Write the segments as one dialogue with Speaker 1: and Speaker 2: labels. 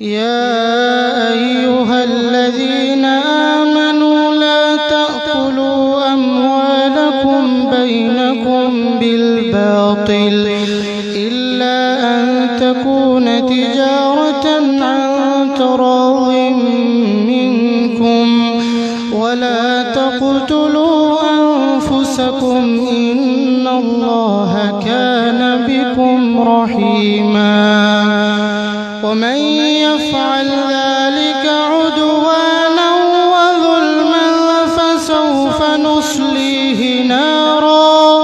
Speaker 1: يا أيها الذين آمنوا لا تأكلوا أموالكم بينكم بالباطل إلا أن تكون تجارة عن تراض منكم ولا تقتلوا أنفسكم إن الله كان بكم رحيما ومن يفعل ذلك عدوانا وظلما فسوف نصليه نارا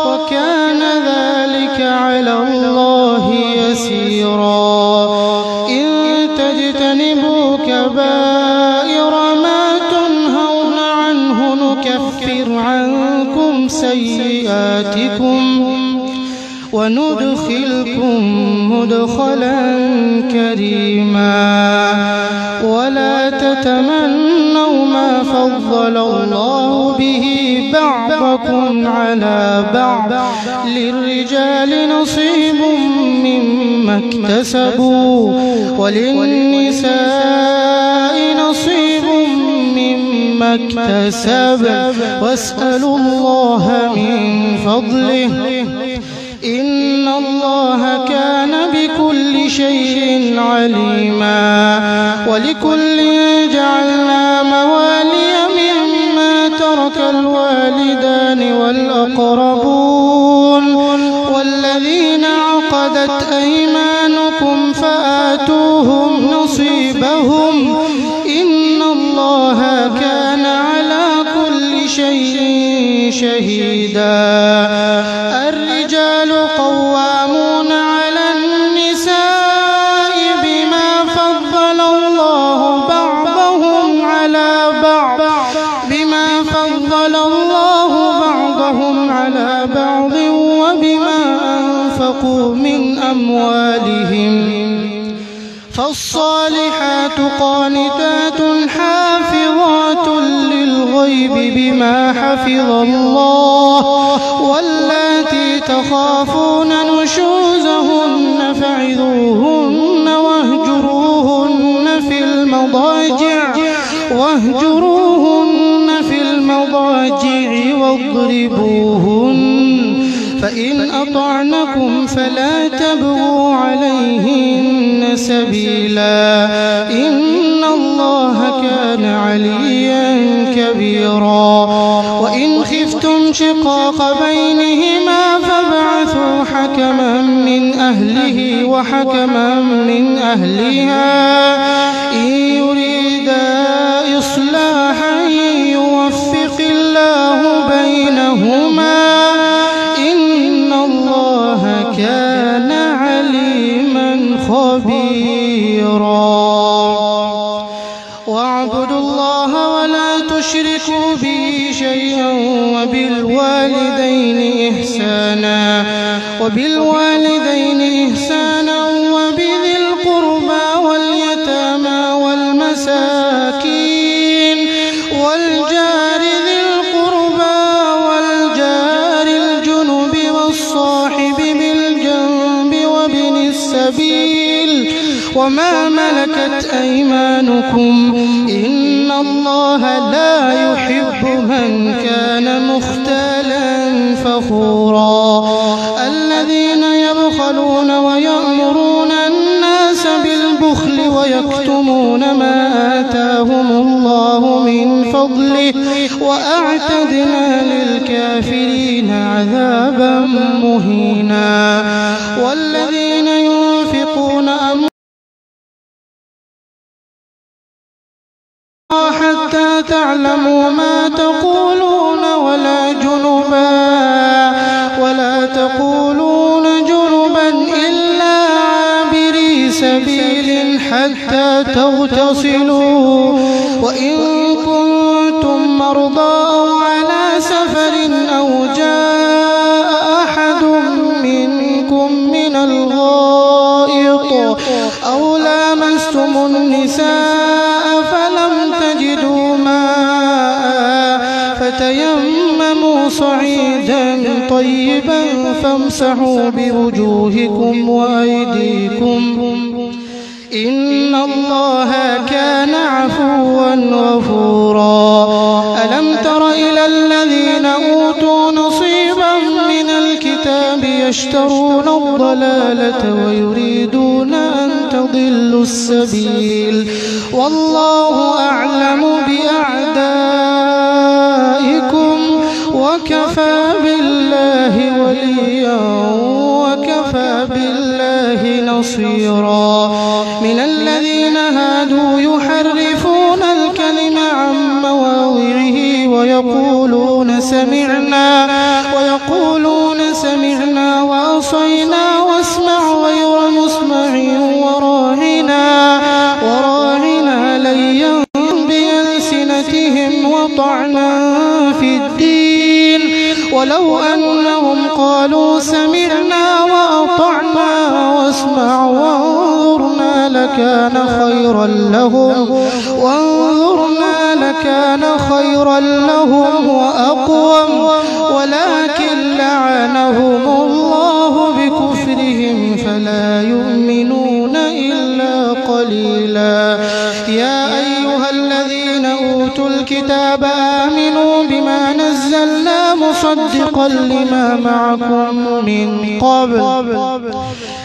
Speaker 1: وكان ذلك على الله يسيرا إن تجتنبوا كبائر ما تنهون عنه نكفر عنكم سيئاتكم وندخلكم مدخلا كريما ولا تتمنوا ما فضل الله به بعضكم على بعض للرجال نصيب مما اكتسبوا وللنساء نصيب مما اكتسب واسألوا الله من فضله إن الله كان بكل شيء عليما ولكل جعلنا موالي مما ترك الوالدان والأقربون والذين عقدت أيمانكم فآتوهم نصيبهم إن الله كان على كل شيء شهيدا الرجال قوامون على النساء بما فضل الله بعضهم على بعض وبما أنفقوا من أموالهم فالصالحات قانتات حافظات للغيب بما حفظ الله واللاتي تخافون نشوزهن فعظوهن واهجروهن في المضاجع واضربوهن فإن أطعنكم فلا تبغوا عليهن سبيلا إن الله كان عليا كبيرا وإن خفتم شقاق بينهما فابعثوا حكما من أهله وحكما من أهلها إن يريدا إصلاحا يوفق الله بينهما إن الله كان عليما خبيرا واعبدوا الله ولا تشركوا به شيئا وبالوالدين إحسانا وبذي القربى واليتامى والمساكين والجار ذي القربى والجار الجنب والصاحب بالجنب وابن السبيل وما ملكت أيمانكم إن الله لا يحب من كان مختالا فخورا الذين يبخلون ويأمرون الناس بالبخل ويكتمون ما آتاهم الله من فضله وأعتدنا للكافرين عذابا مهينا والذين ينفقون حتى تعلموا ما تقولون ولا تقولون جنبا إلا عابري سبيل حتى تغتسلوا وإن كنتم مرضى أو على سفر أو جاء أحد منكم من الغائط أو لامستم النساء فلم تجدوا ماء فتيمموا صعيدا طيبا فامسحوا بوجوهكم وأيديكم إن الله كان عفوا غفورا. ألم تر إلى الذين أوتوا نصيبا من الكتاب يشترون الضلالة ويريدون أن تضلوا السبيل والله أعلم بأعدائكم وكفى بالله وليا وكفى بالله نصيرا. من الذين هادوا يحرفون الكلم عن مواضعه ويقولون سمعنا وعصينا واسمع غير مسمع وراعنا ليا بألسنتهم وطعنا في الدين ولو أنهم قالوا سمعنا وأطعنا واسمع وانظرنا لكان خيرا لهم وأقوم ولكن لعنهم الله بكفرهم فلا يؤمنون إلا قليلا. يا أيها الذين أوتوا الكتاب آمنوا بما نزلنا مصدقا لما معكم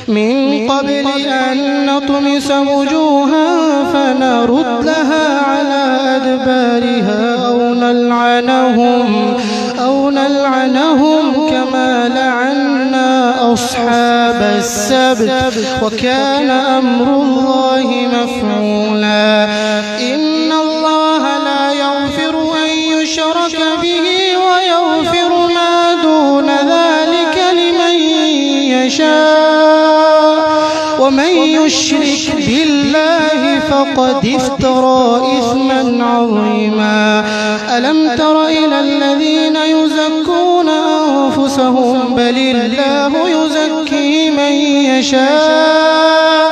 Speaker 1: من قبل أن نطمس وجوها فنردها على أدبارها أو نلعنهم كما لعنا أصحاب السبت وكان أمر الله مفعولا. إن الله لا يغفر أن يشرك به ويغفر ما دون ذلك لمن يشاء ومن يشرك بالله فقد افترى إثما عظيما. ألم تر إلى الذين يزكون أنفسهم بل الله يزكي من يشاء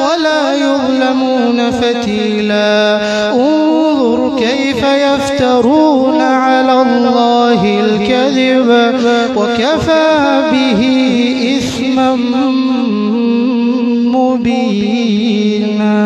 Speaker 1: ولا يظلمون فتيلا. انظر كيف يفترون على الله الكذب وكفى به إثما مبينا.